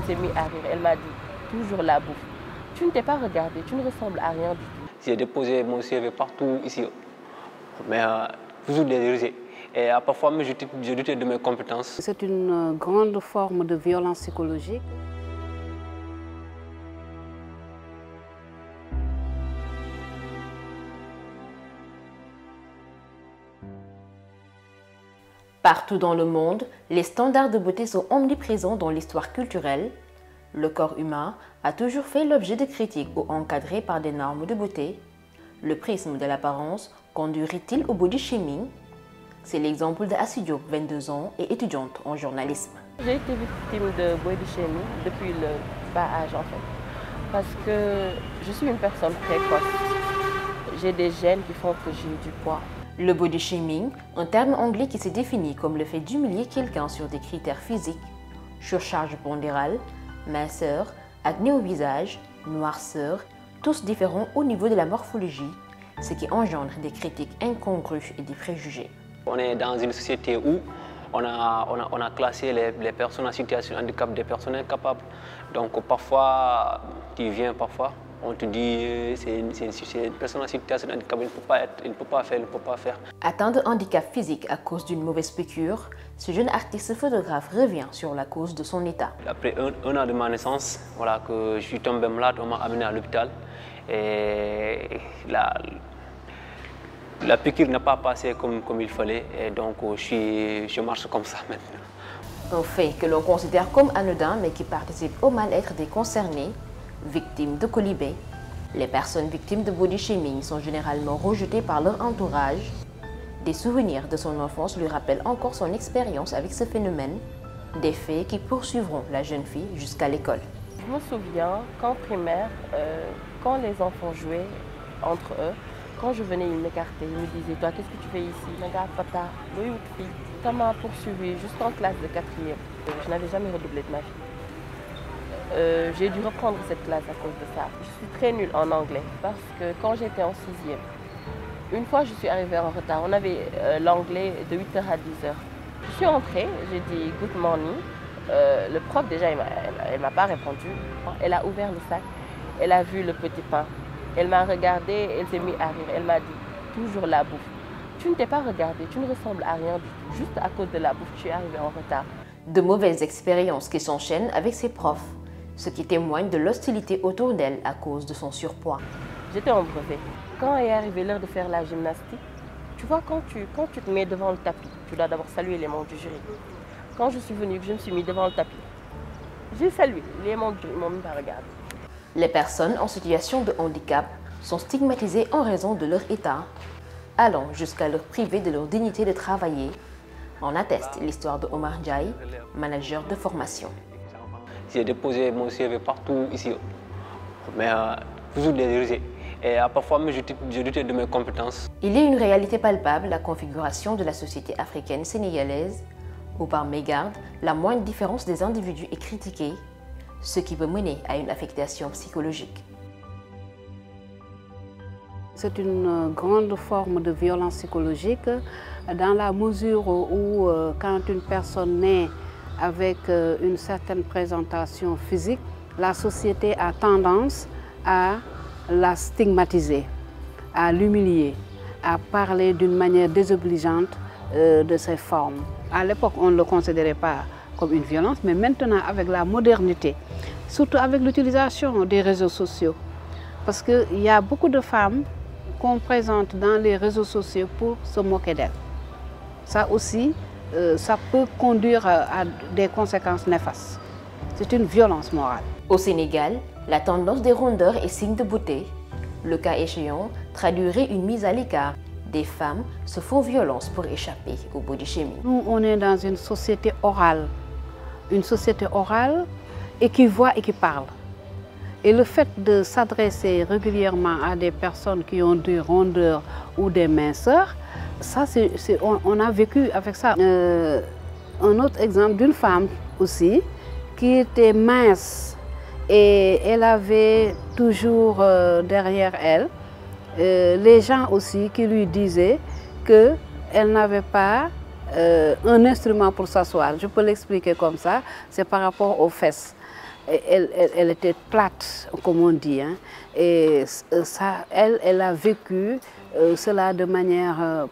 il s'est mis à rire. Elle m'a dit, toujours la bouffe. Tu ne t'es pas regardé, tu ne ressembles à rien du tout. J'ai déposé mon CV partout ici, mais toujours des rejet. Et parfois, je doutais de mes compétences. C'est une grande forme de violence psychologique. Partout dans le monde, les standards de beauté sont omniprésents dans l'histoire culturelle. Le corps humain a toujours fait l'objet de critiques ou encadré par des normes de beauté. Le prisme de l'apparence conduirait-il au body shaming? C'est l'exemple de Assi Diop, 22 ans, et étudiante en journalisme. J'ai été victime de body shaming depuis le bas âge en fait. Parce que je suis une personne précoce. J'ai des gènes qui font que j'ai du poids. Le body shaming, un terme anglais qui se définit comme le fait d'humilier quelqu'un sur des critères physiques, surcharge pondérale, minceur, acné au visage, noirceur, tous différents au niveau de la morphologie, ce qui engendre des critiques incongrues et des préjugés. On est dans une société où on a classé les personnes en situation de handicap des personnes incapables. Donc parfois, tu viens parfois, on te dit c'est une personne en situation de handicap, il ne peut pas faire. Atteint de handicap physique à cause d'une mauvaise piqûre, ce jeune artiste photographe revient sur la cause de son état. Après un an de ma naissance, voilà, que je suis tombé malade, on m'a amené à l'hôpital. Et la piqûre n'a pas passé comme il fallait, et donc je marche comme ça maintenant. Un fait que l'on considère comme anodin mais qui participe au mal-être des concernés, victimes de colibé. Les personnes victimes de body shaming sont généralement rejetées par leur entourage. Des souvenirs de son enfance lui rappellent encore son expérience avec ce phénomène, des faits qui poursuivront la jeune fille jusqu'à l'école. Je me souviens qu'en primaire, quand les enfants jouaient entre eux, quand je venais, ils m'écartaient, ils me disaient « Toi, qu'est-ce que tu fais ici ?» Regarde, papa, oui ou fille. Ça m'a poursuivi jusqu'en classe de 4e. Je n'avais jamais redoublé de ma vie. J'ai dû reprendre cette classe à cause de ça. Je suis très nulle en anglais parce que quand j'étais en 6e, une fois je suis arrivée en retard. On avait l'anglais de 8h à 10h. Je suis entrée, j'ai dit « Good morning ». Le prof, déjà, elle ne m'a pas répondu. Elle a ouvert le sac, elle a vu le petit pain. Elle m'a regardée, elle s'est mise à rire. Elle m'a dit, toujours la bouffe. Tu ne t'es pas regardée, tu ne ressembles à rien du tout. Juste à cause de la bouffe, tu es arrivée en retard. De mauvaises expériences qui s'enchaînent avec ses profs, ce qui témoigne de l'hostilité autour d'elle à cause de son surpoids. J'étais en brevet. Quand est arrivée l'heure de faire la gymnastique, tu vois, quand tu te mets devant le tapis, tu dois d'abord saluer les membres du jury. Quand je suis venue, je me suis mise devant le tapis. J'ai salué, les membres du jury ne m'ont même pas regardé. Les personnes en situation de handicap sont stigmatisées en raison de leur état, allant jusqu'à leur priver de leur dignité de travailler. En atteste l'histoire de Omar Ndiaye, manager de formation. J'ai déposé mon CV partout ici, mais toujours des rejets. Et parfois, je doutais de mes compétences. Il est une réalité palpable la configuration de la société africaine sénégalaise, où par mégarde, la moindre différence des individus est critiquée, ce qui peut mener à une affectation psychologique. C'est une grande forme de violence psychologique dans la mesure où quand une personne naît avec une certaine présentation physique, la société a tendance à la stigmatiser, à l'humilier, à parler d'une manière désobligeante de ses formes. À l'époque, on ne le considérait pas comme une violence, mais maintenant avec la modernité, surtout avec l'utilisation des réseaux sociaux, parce qu'il y a beaucoup de femmes qu'on présente dans les réseaux sociaux pour se moquer d'elles. Ça aussi, ça peut conduire à des conséquences néfastes. C'est une violence morale. Au Sénégal, la tendance des rondeurs est signe de beauté. Le cas échéant traduirait une mise à l'écart. Des femmes se font violence pour échapper au body shaming. Nous, on est dans une société orale et qui voit et qui parle. Et le fait de s'adresser régulièrement à des personnes qui ont des rondeurs ou des minceurs, ça, on a vécu avec ça. Un autre exemple d'une femme aussi qui était mince et elle avait toujours derrière elle les gens aussi qui lui disaient qu'elle n'avait pas un instrument pour s'asseoir. Je peux l'expliquer comme ça, c'est par rapport aux fesses. elle était plate, comme on dit. Hein. Et ça, elle a vécu cela de manière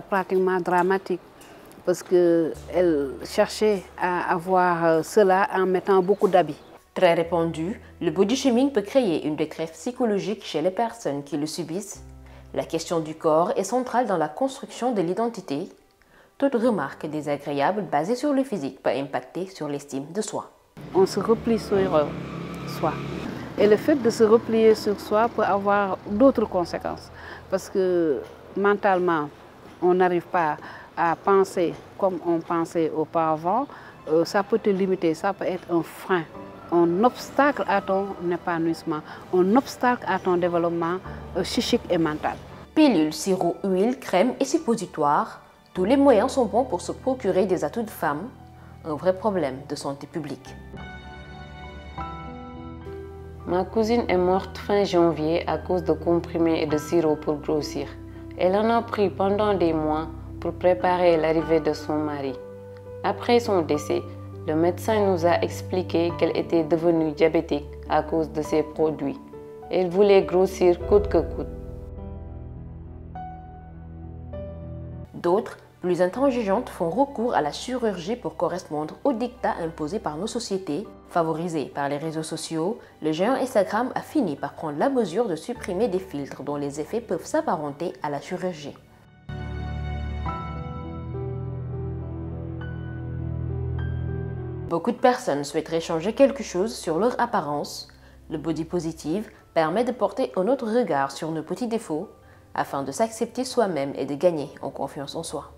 pratiquement dramatique. Parce qu'elle cherchait à avoir cela en mettant beaucoup d'habits. Très répandu, le body shaming peut créer une détresse psychologique chez les personnes qui le subissent. La question du corps est centrale dans la construction de l'identité. Toute remarque désagréable basée sur le physique peut impacter sur l'estime de soi. On se replie sur soi. Et le fait de se replier sur soi peut avoir d'autres conséquences. Parce que mentalement, on n'arrive pas à penser comme on pensait auparavant. Ça peut te limiter, ça peut être un frein, un obstacle à ton épanouissement, un obstacle à ton développement psychique et mental. Pilules, sirop, huile, crème et suppositoires, tous les moyens sont bons pour se procurer des atouts de femme, un vrai problème de santé publique. Ma cousine est morte fin janvier à cause de comprimés et de sirop pour grossir. Elle en a pris pendant des mois pour préparer l'arrivée de son mari. Après son décès, le médecin nous a expliqué qu'elle était devenue diabétique à cause de ces produits. Elle voulait grossir coûte que coûte. D'autres, plus intransigeantes, font recours à la chirurgie pour correspondre aux dictats imposés par nos sociétés. Favorisé par les réseaux sociaux, le géant Instagram a fini par prendre la mesure de supprimer des filtres dont les effets peuvent s'apparenter à la chirurgie. Beaucoup de personnes souhaiteraient changer quelque chose sur leur apparence. Le body positive permet de porter un autre regard sur nos petits défauts afin de s'accepter soi-même et de gagner en confiance en soi.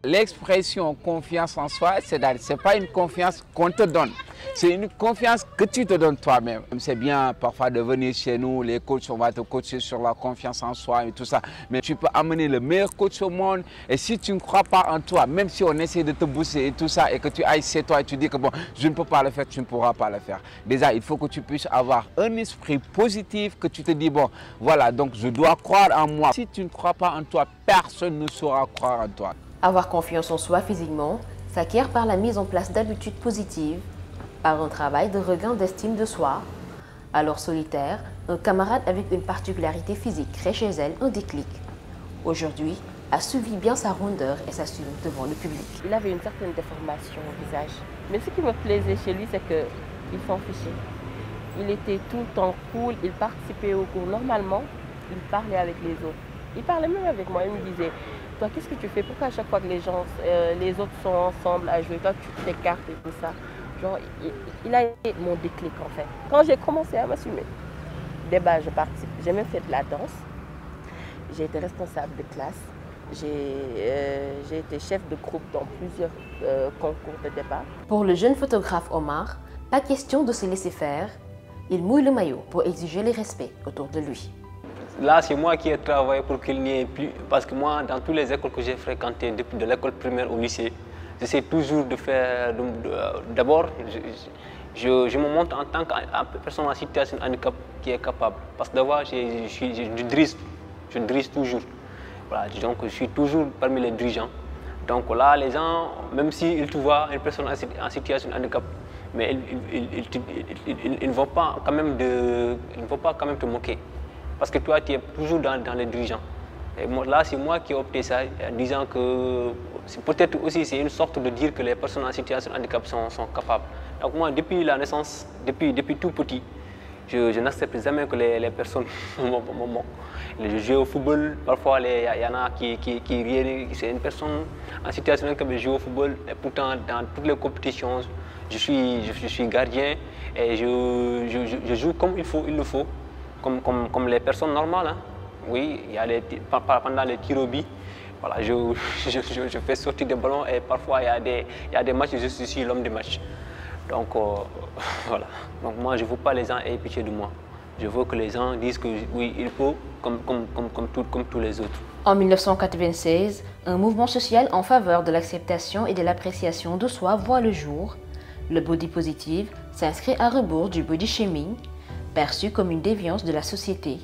L'expression confiance en soi, ce n'est pas une confiance qu'on te donne, c'est une confiance que tu te donnes toi-même. C'est bien parfois de venir chez nous, les coachs, on va te coacher sur la confiance en soi et tout ça, mais tu peux amener le meilleur coach au monde et si tu ne crois pas en toi, même si on essaie de te booster et tout ça et que tu ailles chez toi et tu dis que bon, je ne peux pas le faire, tu ne pourras pas le faire. Déjà, il faut que tu puisses avoir un esprit positif, que tu te dis bon, voilà, donc je dois croire en moi. Si tu ne crois pas en toi, personne ne saura croire en toi. Avoir confiance en soi physiquement s'acquiert par la mise en place d'habitudes positives, par un travail de regain d'estime de soi. Alors solitaire, un camarade avec une particularité physique crée chez elle un déclic. Aujourd'hui, a suivi bien sa rondeur et s'assume devant le public. Il avait une certaine déformation au visage. Mais ce qui me plaisait chez lui, c'est qu'il s'en fichait. Il était tout le temps cool, il participait au cours normalement, il parlait avec les autres. Il parlait même avec moi, il me disait « Toi, qu'est-ce que tu fais? Pourquoi à chaque fois que les autres sont ensemble à jouer, toi tu t'écartes et tout ça ?» Genre, il a été mon déclic en fait. Quand j'ai commencé à m'assumer, dès bas, je participe. J'ai même fait de la danse, j'ai été responsable de classe, j'ai été chef de groupe dans plusieurs concours de débat. Pour le jeune photographe Omar, pas question de se laisser faire. Il mouille le maillot pour exiger le respect autour de lui. Là, c'est moi qui ai travaillé pour qu'il n'y ait plus, parce que moi, dans toutes les écoles que j'ai fréquentées, depuis de l'école primaire au lycée, j'essaie toujours de faire, d'abord, je me montre en tant que personne en situation de handicap qui est capable. Parce que d'abord, je dirige toujours. Voilà, donc je suis toujours parmi les dirigeants. Donc là, les gens, même s'ils te voient une personne en situation de handicap, mais ils ne vont pas quand même te moquer. Parce que toi, tu es toujours dans les dirigeants. Et moi, là, c'est moi qui ai opté ça, en disant que peut-être aussi c'est une sorte de dire que les personnes en situation de handicap sont capables. Donc moi, depuis la naissance, depuis tout petit, je n'accepte jamais que les personnes me moquent. Je joue au football, parfois il y en a qui rient, c'est une personne en situation de handicap qui joue au football, et pourtant dans toutes les compétitions, je suis gardien et je joue comme il le faut. Comme les personnes normales. Hein. Oui, il y a pendant les tirs au but, voilà, je fais sortir des ballons et parfois il y a des matchs où je suis l'homme du match. Donc voilà. Donc moi je ne veux pas les gens aient pitié de moi. Je veux que les gens disent que oui, il faut comme tous les autres. En 1996, un mouvement social en faveur de l'acceptation et de l'appréciation de soi voit le jour. Le body positive s'inscrit à rebours du body shaming, perçu comme une déviance de la société.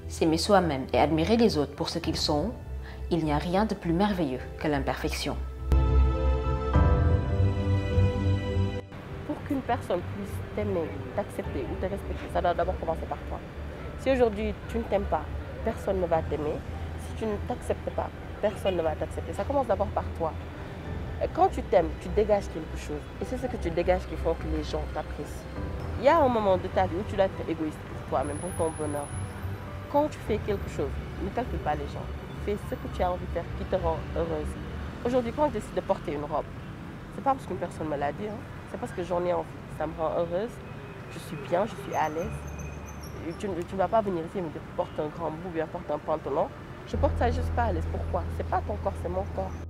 S'aimer soi-même et admirer les autres pour ce qu'ils sont, il n'y a rien de plus merveilleux que l'imperfection. Pour qu'une personne puisse t'aimer, t'accepter ou te respecter, ça doit d'abord commencer par toi. Si aujourd'hui tu ne t'aimes pas, personne ne va t'aimer. Si tu ne t'acceptes pas, personne ne va t'accepter. Ça commence d'abord par toi. Quand tu t'aimes, tu dégages quelque chose. Et c'est ce que tu dégages qui font que les gens t'apprécient. Il y a un moment de ta vie où tu dois être égoïste pour toi-même, pour ton bonheur. Quand tu fais quelque chose, ne calcule pas les gens. Fais ce que tu as envie de faire qui te rend heureuse. Aujourd'hui, quand je décide de porter une robe, c'est pas parce qu'une personne me l'a dit, hein. C'est parce que j'en ai envie. Ça me rend heureuse, je suis bien, je suis à l'aise. Tu ne vas pas venir ici et me dire porte un grand bout, bien porte un pantalon. Je porte ça juste pas à l'aise. Pourquoi? C'est pas ton corps, c'est mon corps.